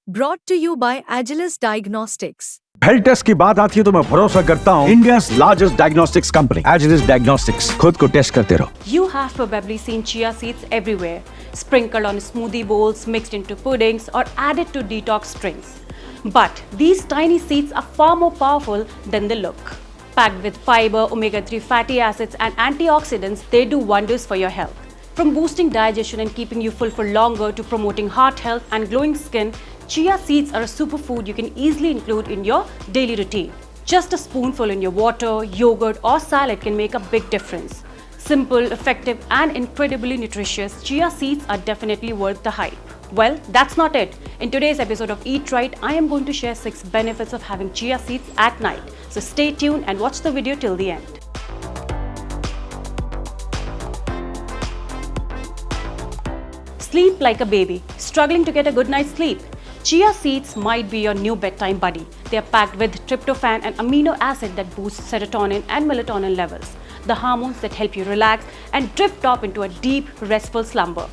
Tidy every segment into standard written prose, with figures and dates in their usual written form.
Brought to you by Agilus Diagnostics. Health test की बात आती है तो मैं भरोसा करता हूँ India's largest diagnostics company, Agilus Diagnostics. खुद को टेस्ट करते रहो. You have probably seen chia seeds everywhere, sprinkled on smoothie bowls, mixed into puddings, or added to detox drinks. But these tiny seeds are far more powerful than they look. Packed with fiber, omega-3 fatty acids, and antioxidants, they do wonders for your health. From boosting digestion and keeping you full for longer to promoting heart health and glowing skin, chia seeds are a superfood you can easily include in your daily routine. Just a spoonful in your water, yogurt, or salad can make a big difference. Simple, effective, and incredibly nutritious, chia seeds are definitely worth the hype. Well, that's not it. In today's episode of Eat Right, I am going to share 6 benefits of having chia seeds at night. So stay tuned and watch the video till the end. Sleep like a baby. Struggling to get a good night's sleep? Chia seeds might be your new bedtime buddy. They are packed with tryptophan, an amino acid that boosts serotonin and melatonin levels, the hormones that help you relax and drift off into a deep, restful slumber.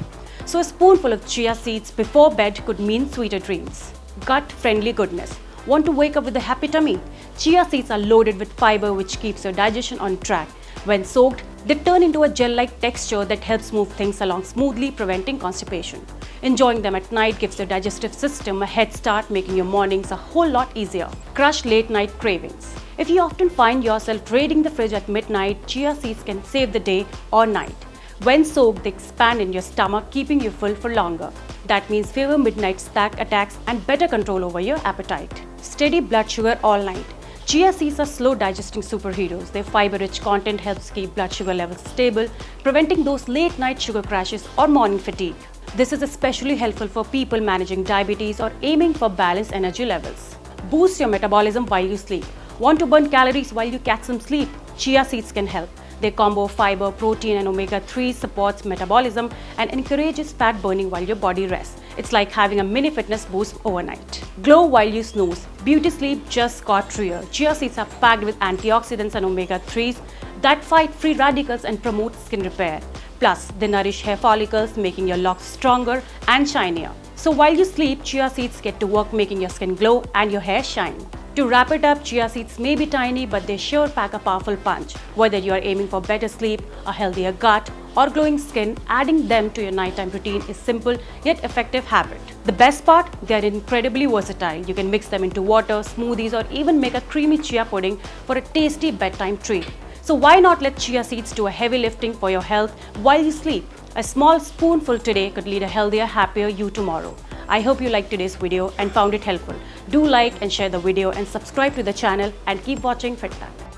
So a spoonful of chia seeds before bed could mean sweeter dreams. Gut-friendly goodness. Want to wake up with a happy tummy? Chia seeds are loaded with fiber which keeps your digestion on track. When soaked, they turn into a gel-like texture that helps move things along smoothly, preventing constipation. Enjoying them at night gives your digestive system a head start, making your mornings a whole lot easier. Crush late-night cravings. If you often find yourself raiding the fridge at midnight, chia seeds can save the day or night. When soaked, they expand in your stomach, keeping you full for longer. That means fewer midnight snack attacks and better control over your appetite. Steady blood sugar all night. Chia seeds are slow digesting superheroes. Their fiber-rich content helps keep blood sugar levels stable, preventing those late-night sugar crashes or morning fatigue. This is especially helpful for people managing diabetes or aiming for balanced energy levels. Boost your metabolism while you sleep. Want to burn calories while you catch some sleep? Chia seeds can help. Their combo of fiber, protein, and omega-3 supports metabolism and encourages fat burning while your body rests. It's like having a mini fitness boost overnight. Glow while you snooze. Beauty sleep just got real. Chia seeds are packed with antioxidants and omega-3s that fight free radicals and promote skin repair. Plus, they nourish hair follicles, making your locks stronger and shinier. So while you sleep, chia seeds get to work making your skin glow and your hair shine. To wrap it up, chia seeds may be tiny, but they sure pack a powerful punch. Whether you are aiming for better sleep, a healthier gut, or glowing skin, adding them to your nighttime routine is simple yet effective habit. The best part, they are incredibly versatile. You can mix them into water, smoothies, or even make a creamy chia pudding for a tasty bedtime treat. So why not let chia seeds do a heavy lifting for your health while you sleep? A small spoonful today could lead a healthier, happier you tomorrow. I hope you liked today's video and found it helpful. Do like and share the video and subscribe to the channel and keep watching FitTap.